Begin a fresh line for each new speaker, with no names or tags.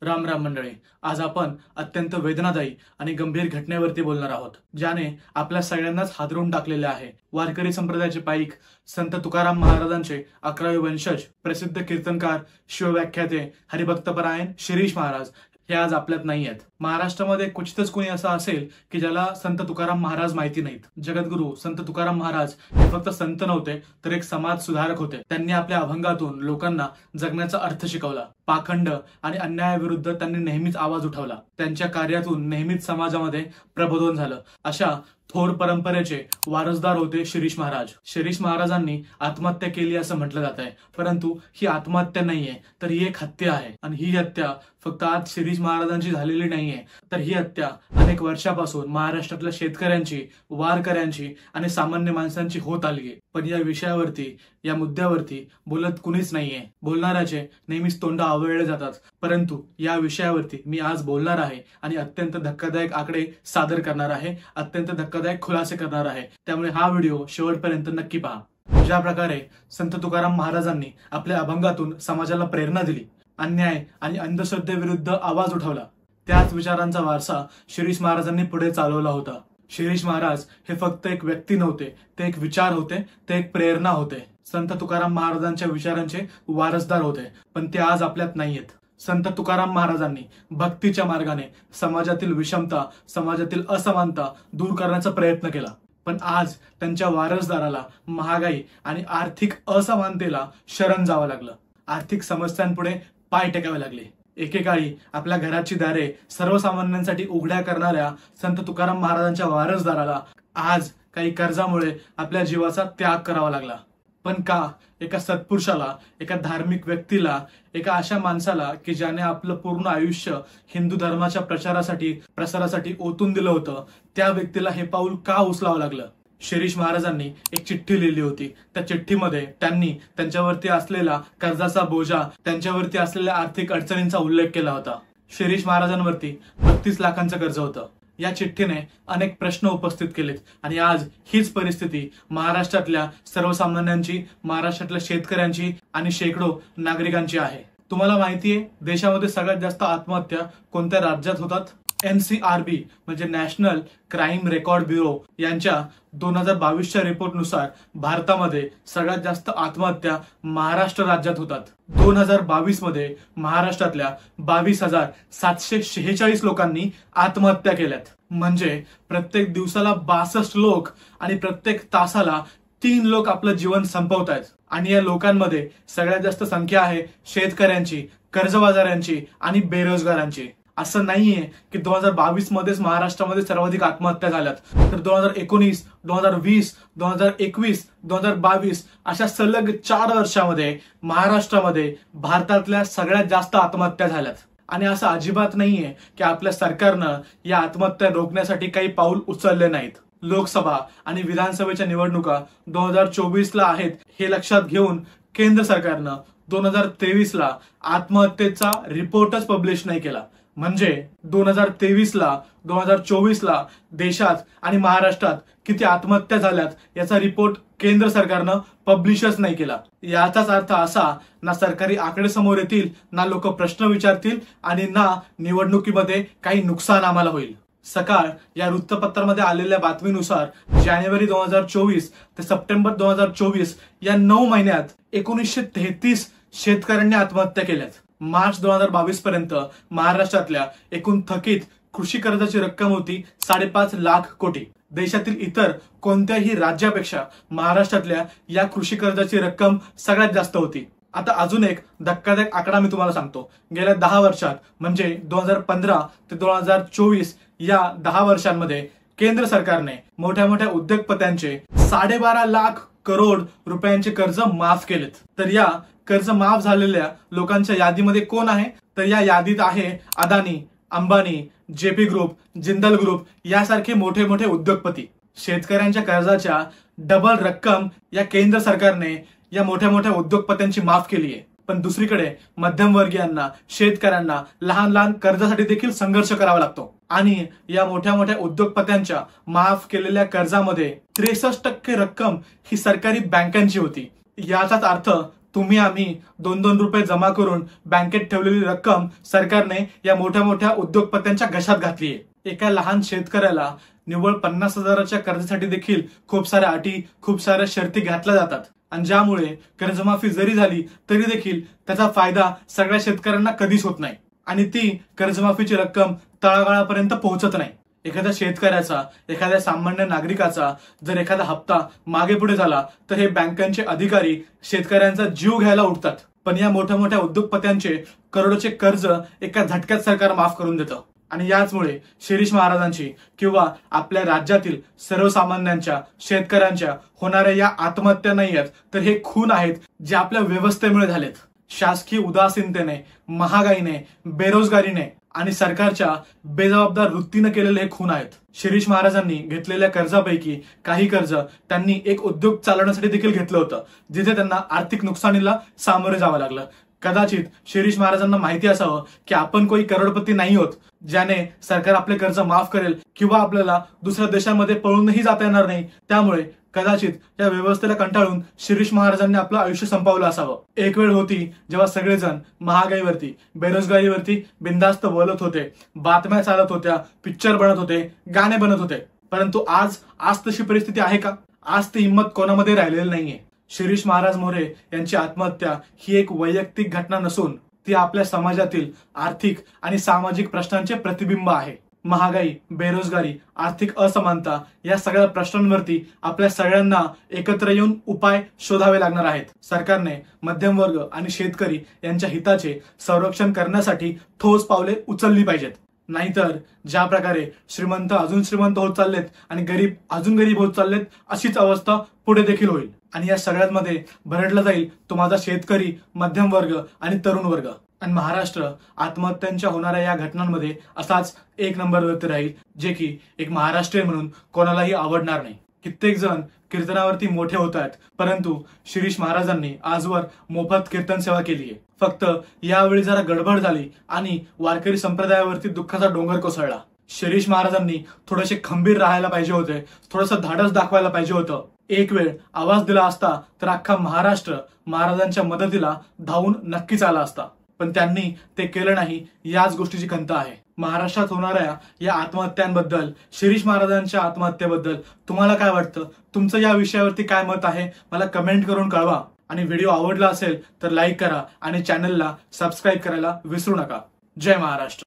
राम राम मंडळी, आज आपण अत्यंत वेदनादायी आणि गंभीर घटनेवरती बोलणार आहोत, ज्याने आपल्या सगळ्यांनाच हादरून टाकलेले आहे। वारकरी संप्रदायाचे पाईक संत तुकाराम महाराजांचे 11वे वंशज, प्रसिद्ध कीर्तनकार, शिवव्याख्याते, हरिभक्तपरायण शिरीष महाराज हे आज आपल्यात नाही आहेत। महाराष्ट्रामध्ये क्वचितच कोणी असा असेल की ज्याला संत तुकाराम महाराज माहिती नाहीत। जगद्गुरु संत तुकाराम महाराज हे फक्त संत नव्हते, तर एक समाज सुधारक होते। त्यांनी आपल्या अभंगातून लोकांना जगण्याचा अर्थ शिकवला। पाखंड आणि अन्यायाविरुद्ध त्यांनी नेहमीच आवाज उठवला। त्यांच्या कार्यातून नेहमीच समाजामध्ये प्रबोधन झालं। अशा थोर परंपरेचे वारसदार होते शिरीष महाराज। शिरीष महाराजांनी आत्महत्या केली असं म्हटलं जात आहे, परंतु ही आत्महत्या नाहीये, तर ही एक हत्या आहे। आणि ही हत्या फक्त आज शिरीष महाराजांची झालेली नाहीये, तर ही हत्या अनेक वर्षापासून महाराष्ट्रातल्या शेतकऱ्यांची, वारकऱ्यांची आणि सामान्य माणसांची होत आली आहे। पण या विषयावरती, या मुद्द्यावरती बोलत कुणीच नाहीये। बोलणाऱ्याचे नेहमीच तोंड आवळले जातात, परंतु या विषयावरती मी आज बोलणार आहे आणि अत्यंत धक्कादायक आकडे सादर करणार आहे, अत्यंत धक्कादायक खुलासे करणार आहे। त्यामुळे हा व्हिडिओ शेवटपर्यंत नक्की पहा। ज्या प्रकारे संत तुकाराम महाराजांनी आपल्या अभंगातून समाजाला प्रेरणा दिली, अन्याय आणि अंधश्रद्धेविरुद्ध आवाज उठवला, त्याच विचारांचा वारसा शिरीष महाराजांनी पुढे चालवला होता। शिरीष महाराज हे फक्त एक व्यक्ती नव्हते, ते एक विचार होते, ते एक प्रेरणा होते। संत तुकाराम महाराजांच्या विचारांचे वारसदार होते, पण ते आज आपल्यात नाहीयेत। संत तुकाराम महाराजांनी भक्तीच्या मार्गाने समाजातील विषमता, समाजातील असमानता दूर करण्याचा प्रयत्न केला, पण आज त्यांच्या वारसदाराला महागाई आणि आर्थिक असमानतेला शरण जावं लागलं। आर्थिक समस्यांपुढे पाय टेकावे लागले। एकेकाळी आपल्या घराची दारे सर्वसामान्यांसाठी उघड्या करणाऱ्या संत तुकाराम महाराजांच्या वारसदाराला आज काही कर्जामुळे आपल्या जीवाचा त्याग करावा लागला। पण का? एका सत्पुरुषाला, एका धार्मिक व्यक्तीला, एका अशा माणसाला की ज्याने आपलं पूर्ण आयुष्य हिंदू धर्माच्या प्रसारासाठी ओतून दिलं होतं, त्या व्यक्तीला हे पाऊल का उचलावं लागलं? शिरीष महाराजांनी एक चिठ्ठी लिहिली होती। त्या चिठ्ठीमध्ये त्यांनी त्यांच्यावरती असलेला कर्जाचा बोजा, त्यांच्यावरती असलेल्या आर्थिक अडचणींचा उल्लेख केला होता। शिरीष महाराजांवरती 32 लाखांचं कर्ज होतं। या चिठ्ठीने अनेक प्रश्न उपस्थित केलेत आणि आज हीच परिस्थिती महाराष्ट्रातल्या सर्वसामान्यांची, महाराष्ट्रातल्या शेतकऱ्यांची आणि शेकडो नागरिकांची आहे। तुम्हाला माहितीये देशामध्ये सगळ्यात जास्त आत्महत्या कोणत्या राज्यात होतात? NCRB म्हणजे नॅशनल क्राईम रेकॉर्ड ब्युरो यांच्या 2022च्या रिपोर्टनुसार भारतामध्ये सगळ्यात जास्त आत्महत्या महाराष्ट्र राज्यात होतात। 2022 मध्ये महाराष्ट्रातल्या 22,746 लोकांनी आत्महत्या केल्यात। म्हणजे प्रत्येक दिवसाला 62 लोक आणि प्रत्येक तासाला 3 लोक आपलं जीवन संपवतायत। आणि या लोकांमध्ये सगळ्यात जास्त संख्या आहे शेतकऱ्यांची, कर्जबाजाऱ्यांची आणि बेरोजगारांची। असं नाहीये की 2022 मध्येच महाराष्ट्रामध्ये सर्वाधिक आत्महत्या झाल्यात, तर 2019, 2020, 2021, 2022 अशा सलग 4 वर्षामध्ये महाराष्ट्रामध्ये भारतातल्या सगळ्यात जास्त आत्महत्या झाल्यात। आणि असं अजिबात नाहीये की आपल्या सरकारनं या आत्महत्या रोखण्यासाठी काही पाऊल उचलले नाहीत। लोकसभा आणि विधानसभेच्या निवडणुका 2024ला आहेत, हे लक्षात घेऊन केंद्र सरकारनं 2023ला आत्महत्येचा रिपोर्टच पब्लिश नाही केला। म्हणजे 2023ला, 2024ला देशात आणि महाराष्ट्रात किती आत्महत्या झाल्यात याचा रिपोर्ट केंद्र सरकारनं पब्लिशच नाही केला। याचाच अर्थ असा, ना सरकारी आकडे समोर येतील, ना लोक प्रश्न विचारतील आणि ना निवडणुकीमध्ये काही नुकसान आम्हाला होईल। सकाळ या वृत्तपत्रामध्ये आलेल्या बातमीनुसार जानेवारी 2024 ते सप्टेंबर 2024 या 9 महिन्यात 1933 शेतकऱ्यांनी आत्महत्या केल्यात। मार्च 2022 पर्यंत महाराष्ट्रातल्या एकूण थकीत कृषी कर्जाची रक्कम होती 5.5 लाख कोटी। देशातील इतर कोणत्याही राज्यापेक्षा महाराष्ट्रातल्या या कृषी कर्जाची रक्कम सगळ्यात जास्त होती। आता अजून एक धक्कादायक आकडा मी तुम्हाला सांगतो। गेल्या 10 वर्षात म्हणजे 2015 ते 2024 या 10 वर्षांमध्ये केंद्र सरकारने मोठ्या मोठ्या उद्योगपत्यांचे 12.5 लाख करोड रुपयांचे कर्ज माफ केलेत। तर या कर्ज माफ झालेल्या लोकांच्या यादीमध्ये कोण आहे? तर या यादीत आहे Adani, Ambani, JP group, Jindal group यासारखे मोठे मोठे उद्योगपती। शेतकऱ्यांच्या कर्जाच्या डबल रक्कम या केंद्र सरकारने या मोठ्या मोठ्या उद्योगपत्यांची माफ केली आहे। पण दुसरीकडे मध्यमवर्गीयांना, शेतकऱ्यांना लहान लहान कर्जासाठी देखील संघर्ष करावा लागतो। आणि या मोठ्या मोठ्या उद्योगपत्यांच्या माफ केलेल्या कर्जामध्ये 63% रक्कम ही सरकारी बँकांची होती। याचाच अर्थ तुम्ही आम्ही 2-2 रुपये जमा करून बँकेत ठेवलेली रक्कम सरकारने या मोठ्या मोठ्या उद्योगपत्यांच्या घशात घातलीये. एका लहान शेतकऱ्याला निव्वळ 50,000च्या कर्जासाठी देखील खूप साऱ्या अटी, खूप साऱ्या शर्ती घातल्या जातात आणि ज्यामुळे कर्जमाफी जरी झाली तरी देखील त्याचा फायदा सगळ्या शेतकऱ्यांना कधीच होत नाही आणि ती कर्जमाफीची रक्कम तळागाळापर्यंत पोहोचत नाही. एखाद्या शेतकऱ्याचा, एखाद्या सामान्य नागरिकाचा जर एखादा हप्ता मागे पुढे झाला तर हे बँकांचे अधिकारी शेतकऱ्यांचा जीव घ्यायला उठतात. पण या मोठ्या मोठ्या उद्योगपत्यांचे करोडोचे कर्ज एका झटक्यात सरकार माफ करून देतं आणि याचमुळे शिरीष महाराजांची किंवा आपल्या राज्यातील सर्वसामान्यांच्या, शेतकऱ्यांच्या होणाऱ्या या आत्महत्या नाही आहेत तर हे खून आहेत जे आपल्या व्यवस्थेमुळे झालेत. शासकीय उदासीनतेने, महागाईने, बेरोजगारीने आणि सरकारच्या बेजबाबदार वृत्तीने केलेले हे खून आहेत. शिरीष महाराजांनी घेतलेल्या कर्जापैकी काही कर्ज त्यांनी एक उद्योग चालवण्यासाठी देखील घेतलं होतं, जिथे त्यांना आर्थिक नुकसानीला सामोरे जावं लागलं. कदाचित शिरीष महाराजांना माहिती असावं की आपण कोणी करोडपती नाही आहोत ज्याने सरकार आपले कर्ज माफ करेल किंवा आपल्याला दुसऱ्या देशांमध्ये पळूनही जाता येणार नाही. त्यामुळे कदाचित या व्यवस्थेला कंटाळून शिरीष महाराजांनी आपलं आयुष्य संपवलं असावं. एक वेळ होती जेव्हा सगळेजण महागाईवरती, बेरोजगारीवरती बिनधास्त बोलत होते, बातम्या चालत होत्या, पिक्चर बनत होते, गाणे बनत होते. परंतु आज तशी परिस्थिती आहे का? आज ती हिंमत कोणामध्ये राहिलेली नाहीये. शिरीष महाराज मोरे यांची आत्महत्या ही एक वैयक्तिक घटना नसून ती आपल्या समाजातील आर्थिक आणि सामाजिक प्रश्नांचे प्रतिबिंब आहे. महागाई, बेरोजगारी, आर्थिक असमानता या सगळ्या प्रश्नांवरती आपल्या सगळ्यांना एकत्र येऊन उपाय शोधावे लागणार आहेत. सरकारने मध्यम वर्ग आणि शेतकरी यांच्या हिताचे संरक्षण करण्यासाठी ठोस पावले उचलली पाहिजेत. नाहीतर ज्या प्रकारे श्रीमंत अजून श्रीमंत होत चाललेत आणि गरीब अजून गरीब होत चाललेत अशीच अवस्था पुढे देखील होईल आणि या सगळ्यांमध्ये भरडला जाईल तो माझा शेतकरी, मध्यम वर्ग आणि तरुण वर्ग. आणि महाराष्ट्र आत्महत्यांच्या होणाऱ्या या घटनांमध्ये असाच एक नंबरवरती राहील, जे की एक महाराष्ट्रीयन म्हणून कोणालाही आवडणार नाही. कित्येक जण कीर्तनावरती मोठे होत आहेत, परंतु शिरीष महाराजांनी आजवर मोफत कीर्तन सेवा केली आहे. फक्त यावेळी जरा गडबड झाली आणि वारकरी संप्रदायावरती दुःखाचा डोंगर कोसळला. शिरीष महाराजांनी थोडेसे खंबीर राहायला पाहिजे होते, थोडंसं धाडस दाखवायला पाहिजे होतं. एक वेळ आवाज दिला असता तर अख्खा महाराष्ट्र महाराजांच्या मदतीला धावून नक्कीच आला असता. पण त्यांनी ते केलं नाही, याच गोष्टीची खंत आहे. महाराष्ट्रात होणाऱ्या या आत्महत्यांबद्दल, शिरीष महाराजांच्या आत्महत्येबद्दल तुम्हाला काय वाटतं? तुमचं या विषयावरती काय मत आहे मला कमेंट करून कळवा. आणि व्हिडिओ आवडला असेल तर लाईक करा आणि चॅनलला सबस्क्राईब करायला विसरू नका. जय महाराष्ट्र.